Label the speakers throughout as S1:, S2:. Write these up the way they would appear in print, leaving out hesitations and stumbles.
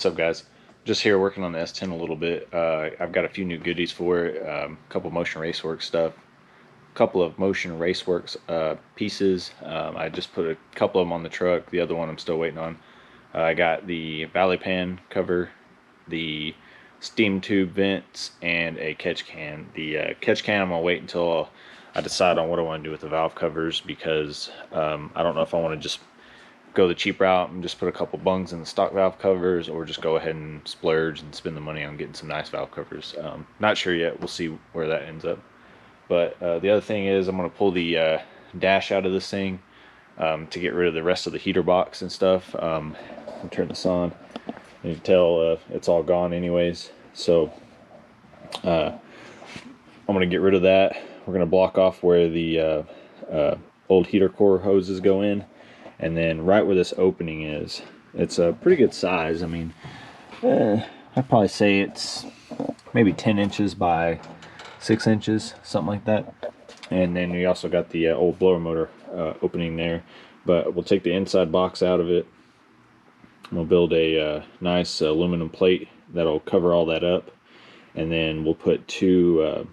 S1: What's up, guys? Just here working on the S10 a little bit. I've got a few new goodies for it. A couple Motion Raceworks stuff, a couple of Motion Raceworks pieces. I just put a couple of them on the truck. The other one I'm still waiting on. I got the valley pan cover, the steam tube vents, and a catch can. The catch can I'm gonna wait until I decide on what I want to do with the valve covers, because I don't know if I want to just go the cheap route and just put a couple bungs in the stock valve covers, or just go ahead and splurge and spend the money on getting some nice valve covers. Not sure yet. We'll see where that ends up. But the other thing is, I'm going to pull the dash out of this thing to get rid of the rest of the heater box and stuff. I'll turn this on. You can tell it's all gone anyways. So I'm going to get rid of that. We're going to block off where the old heater core hoses go in. And then right where this opening is, it's a pretty good size. I mean, I'd probably say it's maybe 10 inches by 6 inches, something like that. And then we also got the old blower motor opening there. But we'll take the inside box out of it. We'll build a nice aluminum plate that'll cover all that up. And then we'll put two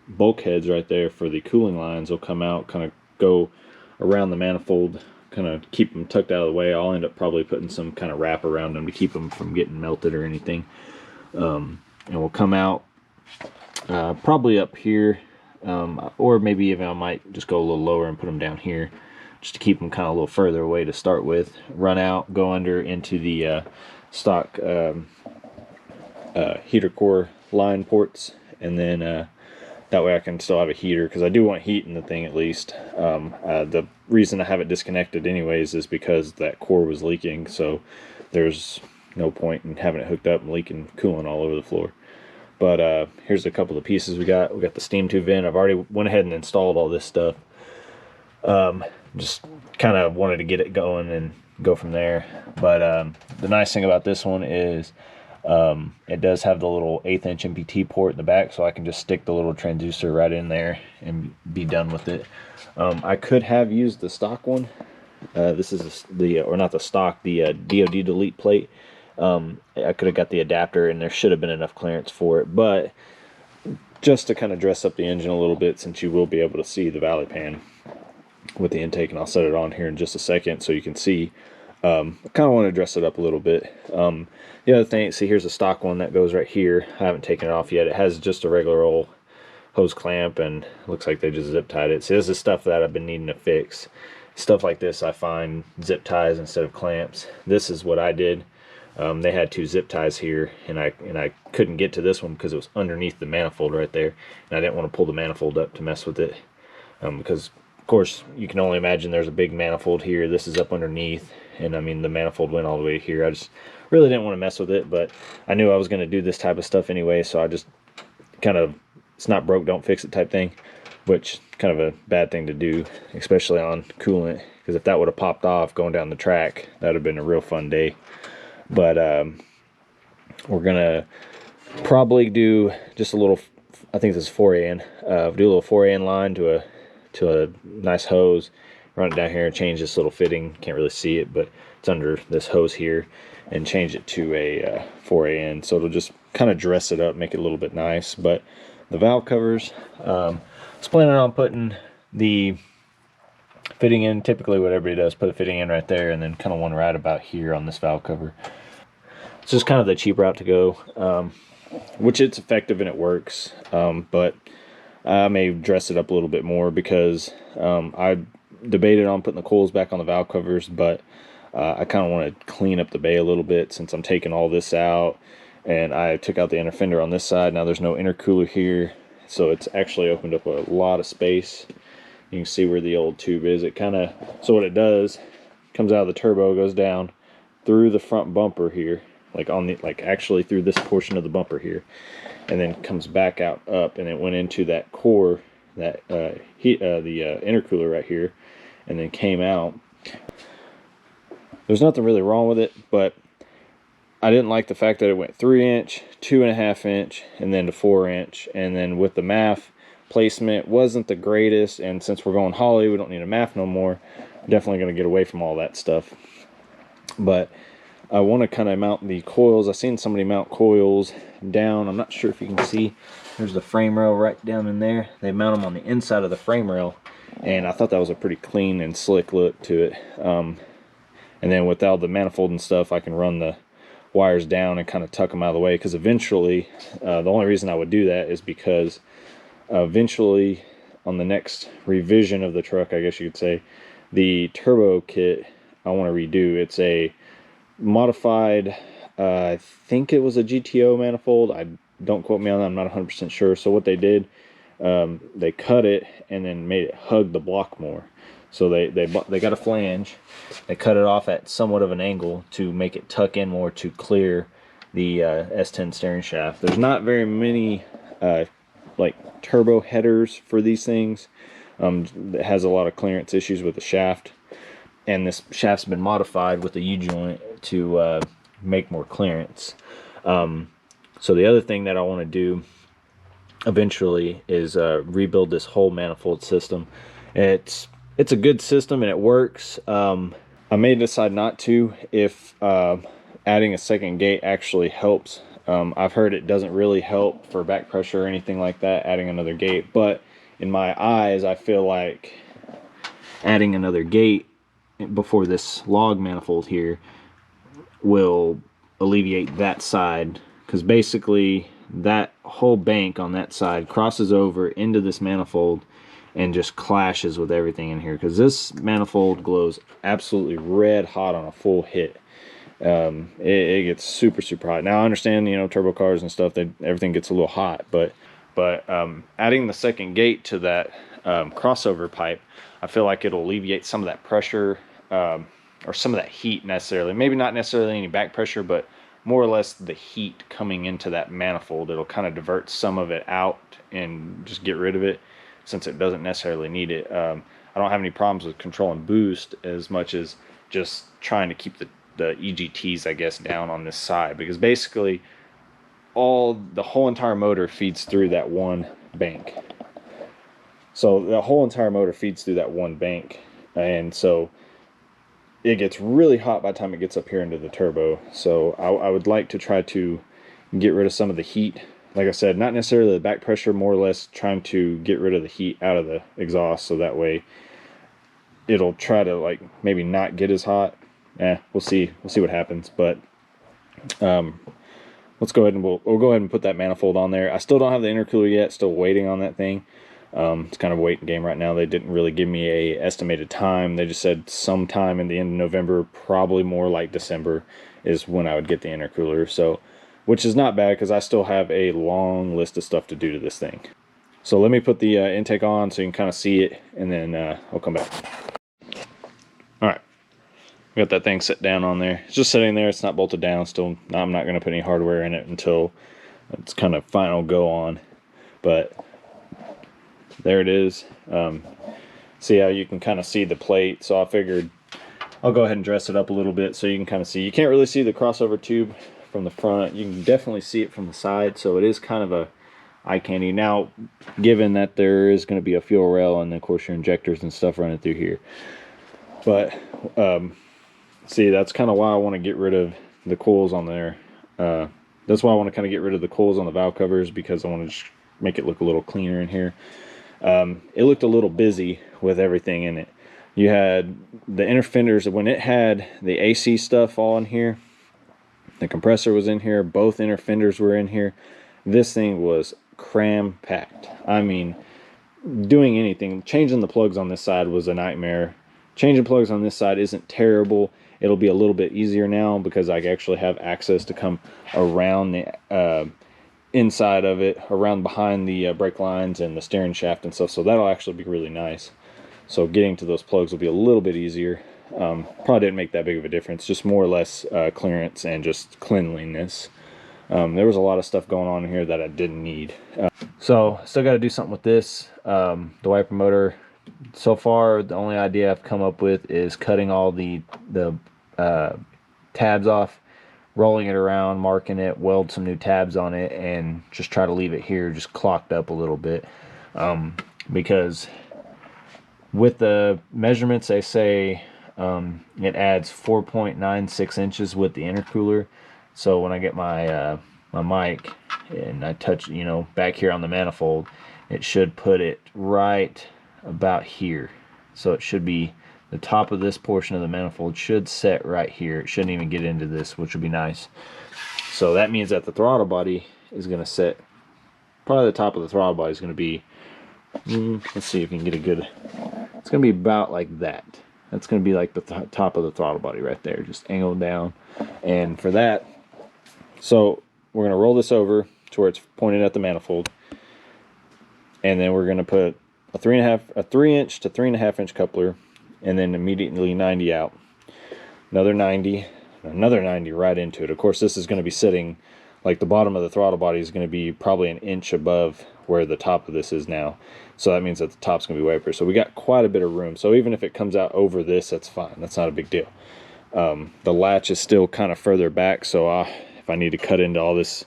S1: bulkheads right there for the cooling lines. They'll come out, kind of go around the manifold, kind of keep them tucked out of the way. I'll end up probably putting some kind of wrap around them to keep them from getting melted or anything. And we'll come out probably up here, or maybe even I might just go a little lower and put them down here, just to keep them kind of a little further away to start with. Run out, go under into the stock heater core line ports, and then that way I can still have a heater, because I do want heat in the thing at least. The reason I have it disconnected anyways is because that core was leaking, so there's no point in having it hooked up and leaking coolant all over the floor. But here's a couple of pieces we got. We got the steam tube vent. I've already went ahead and installed all this stuff. Just kind of wanted to get it going and go from there. But the nice thing about this one is it does have the little 1/8 inch MPT port in the back, so I can just stick the little transducer right in there and be done with it. I could have used the stock one. This is the, or not the stock, the DoD delete plate. I could have got the adapter, and there should have been enough clearance for it, but just to kind of dress up the engine a little bit, since you will be able to see the valley pan with the intake, and I'll set it on here in just a second so you can see. I kind of want to dress it up a little bit. The other thing, see, here's a stock one that goes right here. I haven't taken it off yet. It has just a regular old hose clamp, and looks like they just zip tied it. So this is stuff that I've been needing to fix. Stuff like this I find zip ties instead of clamps. This is what I did. They had two zip ties here, and I couldn't get to this one because it was underneath the manifold right there, and I didn't want to pull the manifold up to mess with it, because of course you can only imagine there's a big manifold here. This is up underneath, and I mean the manifold went all the way here. I just really didn't want to mess with it, but I knew I was going to do this type of stuff anyway, so I just kind of, it's not broke, don't fix it type thing, which kind of a bad thing to do, especially on coolant, because if that would have popped off going down the track, that would have been a real fun day. But we're gonna probably do just a little, I think this is 4AN, do a little 4AN line to a nice hose, run it down here and change this little fitting. Can't really see it, but it's under this hose here, and change it to a 4AN, so it'll just kind of dress it up, make it a little bit nice. But the valve covers, I was planning on putting the fitting in, typically what everybody does, put a fitting in right there, and then kind of one right about here on this valve cover. It's just kind of the cheap route to go, which it's effective and it works, but I may dress it up a little bit more, because I debated on putting the coils back on the valve covers, but I kind of want to clean up the bay a little bit, since I'm taking all this out, and I took out the inner fender on this side. Now there's no intercooler here, so it's actually opened up a lot of space. You can see where the old tube is. It kind of, so what it does, comes out of the turbo, goes down through the front bumper here, like on the, like actually through this portion of the bumper here, and then comes back out up, and it went into that core, that the intercooler right here, and then came out. There's nothing really wrong with it, but I didn't like the fact that it went 3-inch, 2.5 inch, and then to 4-inch, and then with the MAF placement wasn't the greatest. And since we're going Holly, we don't need a MAF no more. I'm definitely going to get away from all that stuff. But I want to kind of mount the coils. I've seen somebody mount coils down. I'm not sure if you can see. There's the frame rail right down in there. They mount them on the inside of the frame rail, and I thought that was a pretty clean and slick look to it. And then with all the manifold and stuff, I can run the wires down and kind of tuck them out of the way, because eventually, the only reason I would do that is because eventually on the next revision of the truck, I guess you could say, the turbo kit I want to redo. It's a modified, I think it was a GTO manifold. Don't quote me on that, I'm not 100% sure. So what they did, they cut it and then made it hug the block more. So they got a flange, they cut it off at somewhat of an angle to make it tuck in more to clear the S10 steering shaft. There's not very many like turbo headers for these things. It has a lot of clearance issues with the shaft, and this shaft's been modified with the U-joint to make more clearance. So the other thing that I want to do eventually is rebuild this whole manifold system. It's a good system and it works. I may decide not to if adding a second gate actually helps. I've heard it doesn't really help for back pressure or anything like that, adding another gate, but in my eyes I feel like adding another gate before this log manifold here will alleviate that side, because basically that whole bank on that side crosses over into this manifold and just clashes with everything in here, because this manifold glows absolutely red hot on a full hit. It gets super hot. Now I understand, you know, turbo cars and stuff, everything gets a little hot, but adding the second gate to that crossover pipe, I feel like it'll alleviate some of that pressure, or some of that heat necessarily. Maybe not necessarily any back pressure, but more or less the heat coming into that manifold. It'll kind of divert some of it out and just get rid of it, since it doesn't necessarily need it. I don't have any problems with controlling boost as much as just trying to keep the EGTs, I guess, down on this side, because basically the whole entire motor feeds through that one bank. So the whole entire motor feeds through that one bank, and so it gets really hot by the time it gets up here into the turbo. So I would like to try to get rid of some of the heat. Like I said, not necessarily the back pressure, more or less trying to get rid of the heat out of the exhaust, so that way it'll try to like maybe not get as hot. We'll see what happens. But let's go ahead and we'll go ahead and put that manifold on there. I still don't have the intercooler yet, still waiting on that thing. It's kind of a waiting game right now. They didn't really give me a estimated time. They just said sometime in the end of November, probably more like December, is when I would get the intercooler. So, which is not bad, because I still have a long list of stuff to do to this thing. So let me put the intake on so you can kind of see it, and then I'll come back. Alright, got that thing set down on there. It's just sitting there, it's not bolted down. Still, I'm not going to put any hardware in it until it's kind of final go on. But there it is. See how you can kind of see the plate. So I figured I'll go ahead and dress it up a little bit so you can kind of see. You can't really see the crossover tube from the front. You can definitely see it from the side, so it is kind of a eye candy. Now, given that there is going to be a fuel rail and of course your injectors and stuff running through here, but see, that's kind of why I want to get rid of the coils on there. That's why I want to kind of get rid of the coils on the valve covers, because I want to just make it look a little cleaner in here. It looked a little busy with everything in it. You had the inner fenders, when it had the AC stuff all in here, the compressor was in here, both inner fenders were in here. This thing was cram packed. I mean, doing anything, changing the plugs on this side was a nightmare. Changing plugs on this side isn't terrible. It'll be a little bit easier now because I actually have access to come around the inside of it, around behind the brake lines and the steering shaft and stuff, so that'll actually be really nice. So getting to those plugs will be a little bit easier. Probably didn't make that big of a difference, just more or less clearance and just cleanliness. There was a lot of stuff going on here that I didn't need. So still got to do something with this. The wiper motor, so far the only idea I've come up with is cutting all the tabs off, rolling it around, marking it, weld some new tabs on it, and just try to leave it here just clocked up a little bit, because with the measurements they say It adds 4.96 inches with the intercooler. So when I get my my mic and I touch, you know, back here on the manifold, it should put it right about here. So it should be the top of this portion of the manifold should set right here. It shouldn't even get into this, which would be nice. So that means that the throttle body is going to set, probably the top of the throttle body is going to be, let's see if you can get a good, it's going to be about like that. That's going to be like the top of the throttle body right there, just angled down. And for that, so we're going to roll this over to where it's pointed at the manifold. And then we're going to put a 3 inch to 3.5 inch coupler, and then immediately 90 out. Another 90, another 90 right into it. Of course, this is going to be sitting, like the bottom of the throttle body is going to be probably an inch above where the top of this is now. So that means that the top's going to be way up here. So we got quite a bit of room. So even if it comes out over this, that's fine. That's not a big deal. The latch is still kind of further back, so if I need to cut into all this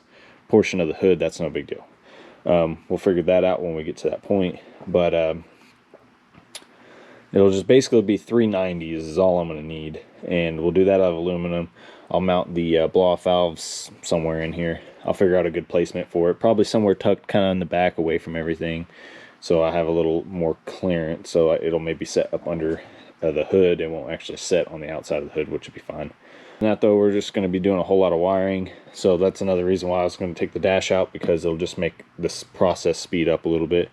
S1: portion of the hood, that's no big deal. We'll figure that out when we get to that point. But it'll just basically be 390s is all I'm going to need. And we'll do that out of aluminum. I'll mount the blow-off valves somewhere in here. I'll figure out a good placement for it. Probably somewhere tucked kind of in the back away from everything. So I have a little more clearance. So it'll maybe set up under the hood. It won't actually set on the outside of the hood, which would be fine. That though, we're just going to be doing a whole lot of wiring. So that's another reason why I was going to take the dash out, because it'll just make this process speed up a little bit.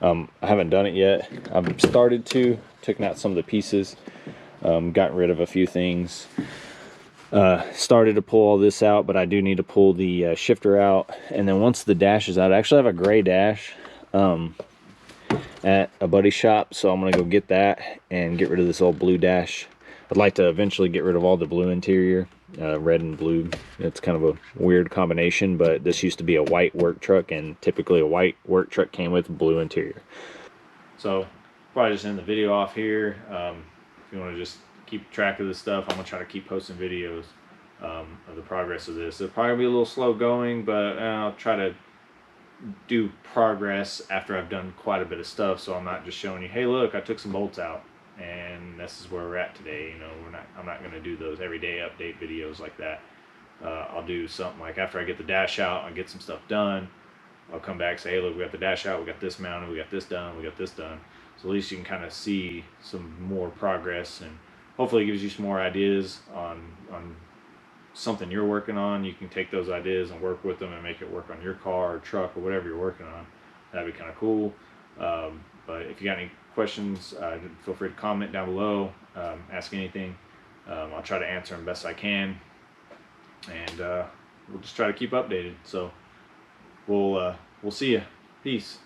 S1: I haven't done it yet. I've started to, taken out some of the pieces, gotten rid of a few things. Started to pull all this out, but I do need to pull the shifter out. And then once the dash is out, I actually have a gray dash at a buddy's shop, so I'm gonna go get that and get rid of this old blue dash. I'd like to eventually get rid of all the blue interior, red and blue. It's kind of a weird combination, but this used to be a white work truck, and typically a white work truck came with blue interior. So probably just end the video off here. If you want to just keep track of this stuff, I'm gonna try to keep posting videos of the progress of this. It'll probably be a little slow going, but I'll try to do progress after I've done quite a bit of stuff, so I'm not just showing you, hey look, I took some bolts out and this is where we're at today. You know, I'm not going to do those everyday update videos like that. I'll do something like after I get the dash out and get some stuff done, I'll come back and say, hey look, we got the dash out, we got this mounted, we got this done, we got this done. So at least you can kind of see some more progress, and hopefully it gives you some more ideas on something you're working on. You can take those ideas and work with them and make it work on your car or truck or whatever you're working on. That'd be kind of cool. But if you got any questions, feel free to comment down below, ask anything. I'll try to answer them best I can, and we'll just try to keep updated. So we'll see you. Peace.